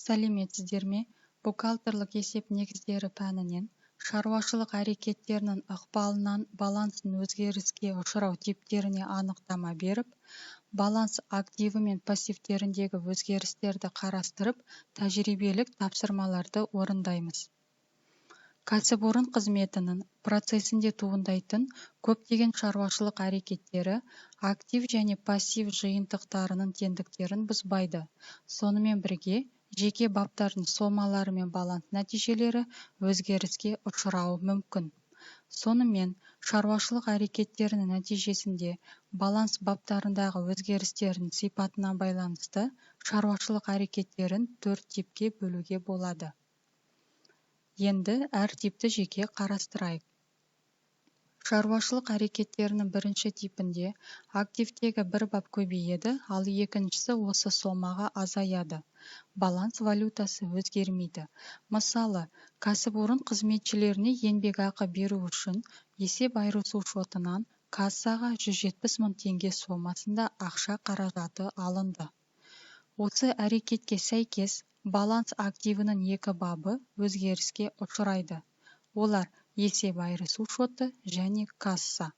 Сәлеметсіздер ме? Бухгалтерлік есеп негіздері пәнінен шаруашылық әрекеттерінің ықпалынан баланстың өзгеріске ұшырау типтеріне анықтама беріп, баланс активі мен пассивтеріндегі өзгерістерді қарастырып, тәжірибелік тапсырмаларды орындаймыз. Кәсіпорын қызметінің процесінде туындайтын көптеген шаруашылық әрекеттері актив және пассив жиынтықтарының теңдіктерін бұзбайды. Сонымен бірге, жеке баптардың сомалары мен баланс нәтижелері өзгеріске ұшырауы мүмкін. Сонымен, шаруашылық әрекеттерінің нәтижесінде баланс баптарындағы өзгерістердің сипатына байланысты шаруашылық әрекеттерін 4 типке бөлуге болады. Енді әр типті жеке қарастырайық. Шаруашылық әрекеттерінің бірінші типінде активтегі бір бап көбейеді, ал екіншісі осы сомаға азаяды. Баланс валютасы өзгермейді. Мысалы, кәсіпорын қызметшілеріне еңбекақы беру үшін есеп айырысу шотынан кассаға 170 мың теңге сомасында ақша қаражаты алынды. Осы әрекетке сәйкес баланс активінің екі бабы өзгеріске ұшырайды. Олар есеп айырысу шоты және касса.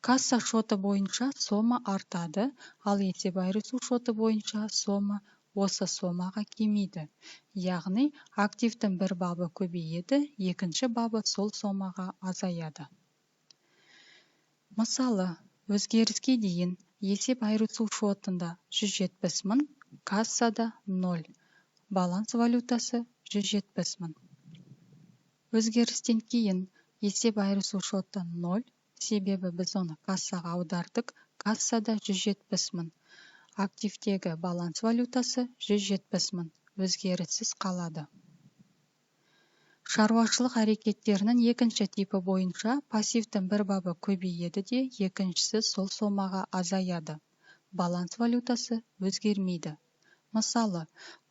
Касса шоты бойынша сома артады, ал есеп айырысу шоты бойынша сома осы сомаға кемиді. Яғни, активтің бір бабы көбейеді, екінші бабы сол сомаға азаяды. Мысалы, өзгеріске дейін есеп айырысу шотында 170 мың, кассада 0. Баланс валютасы 170 мың. Өзгерістен кейін есеп айырысу шоты 0, себебі біз оны кассаға аудардық, кассада 170 мың. Активтегі баланс валютасы 170 мың, өзгеріссіз қалады. Шаруашылық әрекеттерінің екінші типі бойынша пассивтің бір бабы көбейеді де, екіншісі сол сомаға азаяды. Баланс валютасы өзгермейді. Мысалы,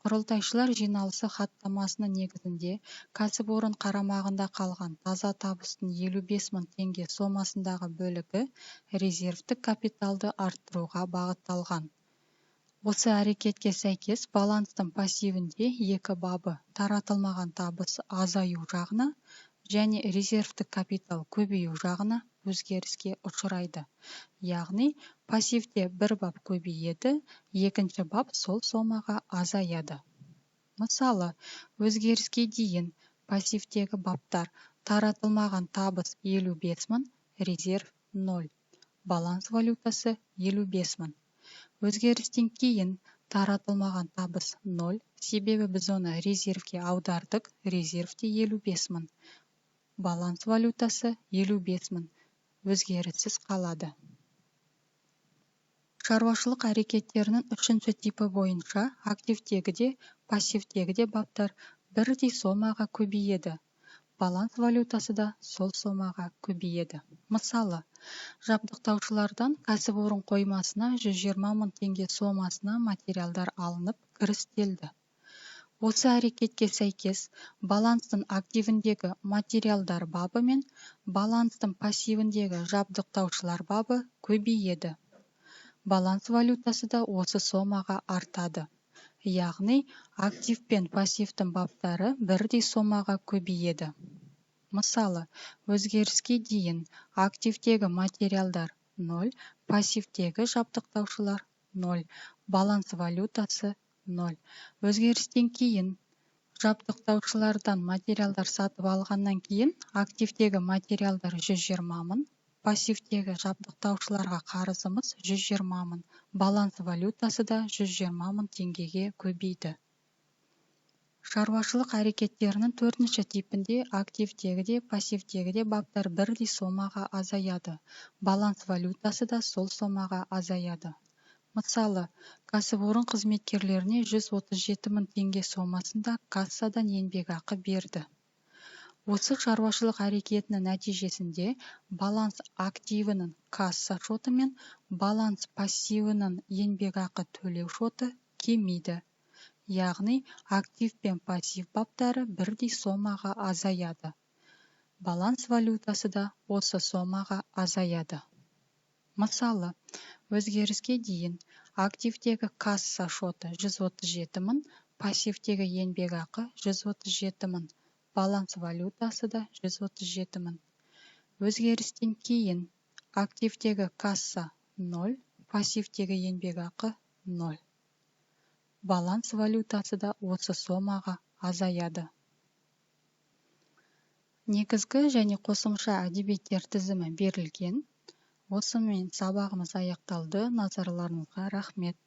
құрылтайшылар жиналысы хаттамасының негізінде кәсіпорын қарамағында қалған таза табыстың 55 мың теңге сомасындағы бөлігі резервтік капиталды арттыруға бағытталған. Осы әрекетке сәйкес баланстың пассивінде екі бабы таратылмаған табыс азаю жағына және резервтік капитал көбею жағына өзгеріске ұшырайды. Яғни, пассивте бір бап көбейеді, екінші бап сол сомаға азаяды. Мысалы, өзгеріске дейін пассивтегі баптар таратылмаған табыс 55 мың, резерв 0. Баланс валютасы 55 мың. Өзгерістен кейін таратылмаған табыс 0, себебі біз оны резервке аудардық, резервте 55 мың. Баланс валютасы 55 мың. Өзгеріссіз қалады. Шаруашылық әрекеттерінің үшінші типі бойынша активтегі де, пассивтегі де баптар бірдей сомаға көбейеді. Баланс валютасы да сол сомаға көбейеді. Мысалы, жабдықтаушылардан кәсіпорын қоймасына 120 мың теңге сомасына материалдар алынып, кірістелді. Осы әрекетке сәйкес баланстың активіндегі материалдар бабы мен баланстың пассивіндегі жабдықтаушылар бабы көбейеді. Баланс валютасы да осы сомаға артады. Яғни, актив пен пассивтің баптары бірдей сомаға көбейеді. Мысалы, өзгеріске дейін активтегі материалдар 0, пассивтегі жабдықтаушылар 0, баланс валютасы 0. Өзгерістен кейін жабдықтаушылардан материалдар сатып алғаннан кейін активтегі материалдар 120 мың, пассивтегі жабдықтаушыларға қарызымыз 120 мың, баланс валютасы да 120 мың теңгеге көбейді. Шаруашылық әрекеттерінің төртінші типінде активтегі де, пассивтегі де баптар бірдей сомаға азаяды. Баланс валютасы да сол сомаға азаяды. Мысалы, кәсіпорын қызметкерлеріне 137 мың теңге сомасында кассадан еңбекақы берді. Осы шаруашылық әрекетінің нәтижесінде баланс активінің касса шоты мен баланс пассивінің еңбекақы төлеу шоты кемиді. Яғни, актив пен пассив баптары бірдей сомаға азаяды. Баланс валютасы да осы сомаға азаяды. Мысалы, өзгеріске дейін активтегі касса шоты 137 мың, пассивтегі еңбекақы 137 мың, баланс валютасы да 137 мың. Өзгерістен кейін активтегі касса 0, пассивтегі еңбекақы 0. Баланс валютасы да осы сомаға азаяды. Негізгі және қосымша әдебиеттер тізімі берілген. Осымен сабағымыз аяқталды. Назарларыңызға рахмет.